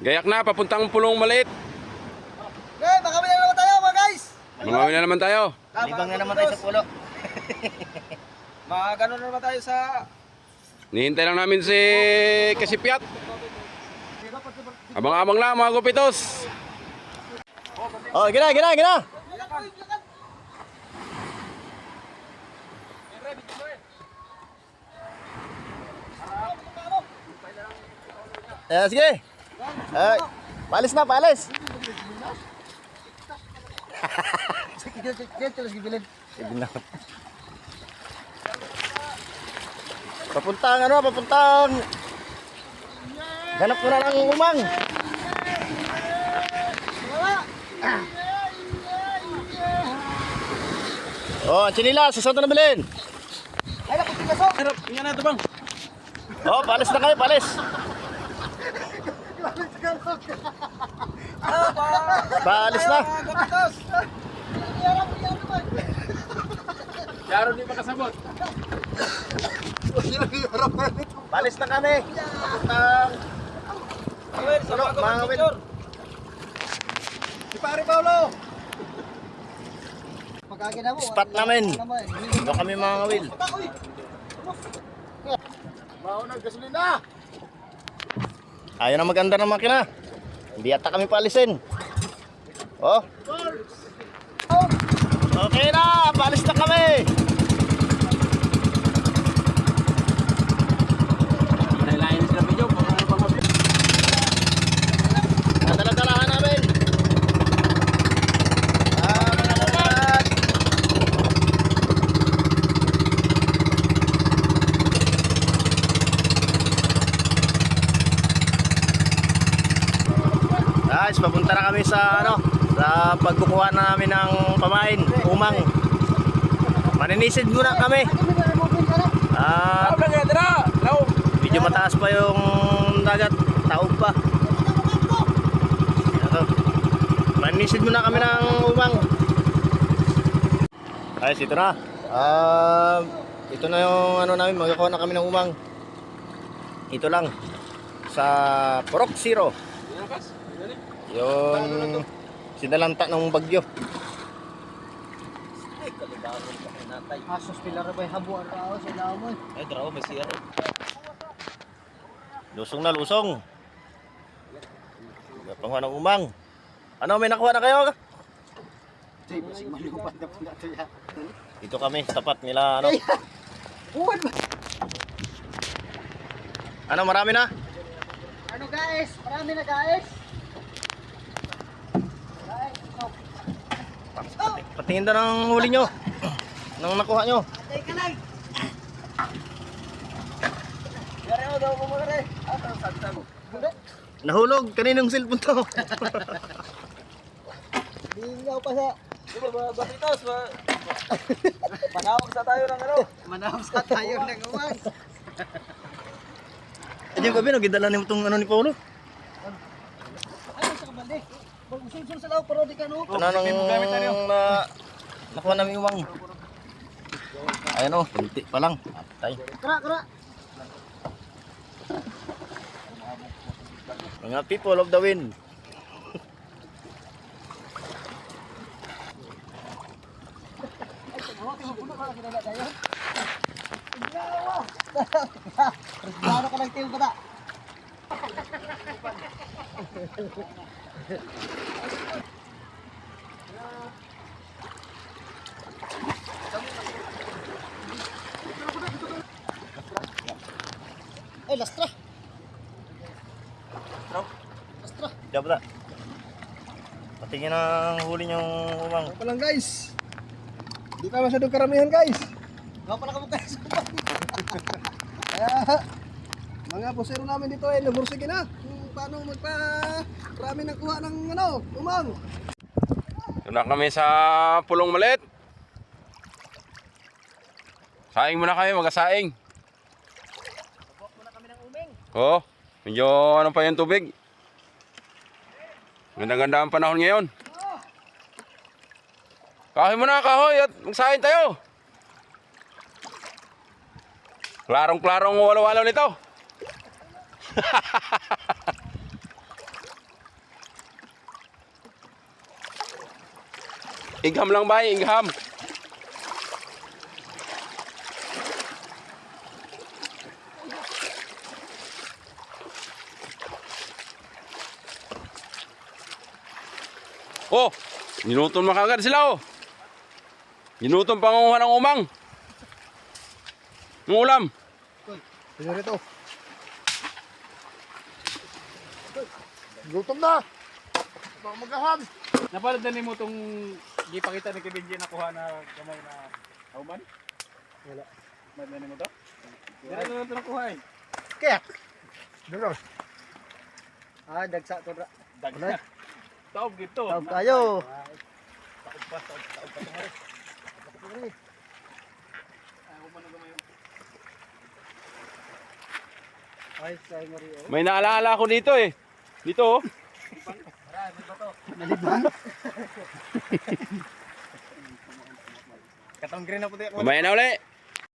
Gayak na, papuntang Pulong Maliit. Okay, makawin na naman tayo mga guys. Mangawin na naman tayo. Libang na naman tayo sa pulo. Magano na naman tayo sa... Nihintay lang namin si Kasipyat. Abang-abang lang mga gupitos. Oh, gina. Sige. Palis na, palis. Papuntang. Ganap ko na ng umang. Oh, chinila, susunod na bilhin. Ay, naku, pinasok. Harap, tingnan natin bang. Oh, palis na kayo, palis. Palis na. Kapitos. Yaro di pa kasabot. Palis na kami. Mga picture. Si Pare Paulo. Pagkagina mo. Spot namin. Dito kami mga will. Maunang gasolina. Ayaw na maganda ng makina. Hindi yata kami paalisin. Oh. Okay na, paalis na kami. Lain sila video. Nadala-dalahan namin. Mga lahat. Guys, papunta na kami sa sa pagkukuha na namin ng pamain, umang. Maninisid muna kami. Medyo mataas pa yung dagat, taog pa. Maninisid muna kami ng umang. Guys, ito na. Ito na yung namin, magkukuha na kami ng umang. Ito lang sa Purok Zero. Yung sinalanta ng bagyo. Asos pilar ba habuan tao sa lamon. Ay, draw, may siya. Lusong na, lusong. Panguha ng umang. Ano, may nakuha na kayo? Dito kami, tapat nila, Ano, marami na? Ano guys? Marami na guys. Patingin daw ng huli nyo. Nang nakuha nyo. Atay ka lang. Yari mo daw mo mga rin. Ato, sagta mo. Nahulog, kaninong cellphone to? Lingaw pa sa... Di ba mga batitos? Manawag sa tayo ng ano? Manawag sa tayo ng uwan. Hindi yung gabi, nagidala niyo itong ni Paulo. Ay, sa kabali. Pag-usul-sul sa lao, pero di ka no? Ito na nang nakuha namin umang. Ayan o, kunti pa lang. Atay. Kara. Mga people of the wind. Resblado ka ng tiyo bata. Ay, lastra. Diyan ba? Patingin ang huli niyong umang. Ako lang guys. Hindi pa masyadong karamihan guys. Nga pala kamukha sa upan. Kaya mga posero namin dito ay nabursige na kung paano magpa-rami ng kuha ng umang. Ito na kami sa Pulong Maliit. Saing muna kayo, mag-asaing. Kuha muna kami ng uming. Oh, medyo ano pa yung tubig. Ganda-ganda ang panahon ngayon. Kahoy muna, kahoy, at magsahin tayo. Klarong-klarong walo-walo nito. Igham lang ba? Igham. Oh, ginutom na kagad sila oh. Ginutom pangunguha ng umang. Ng ulam. Sige rito. Gutom na. Baka magaham. Napalad na mo itong gipakita ni Kevin G nakuha na gamay na kauman? Wala. Madlan mo to? Dira na ito nakuha eh. Kaya. Duro. Ah, dagsa to ra. Dagsa. Taob gito. Tawag tayo. Taob pa. Ayaw man ang gamay yun. Ay, say mo rin. May naalaala ko dito eh. Dito oh. Katong green na puti ako. Mamaya na uli.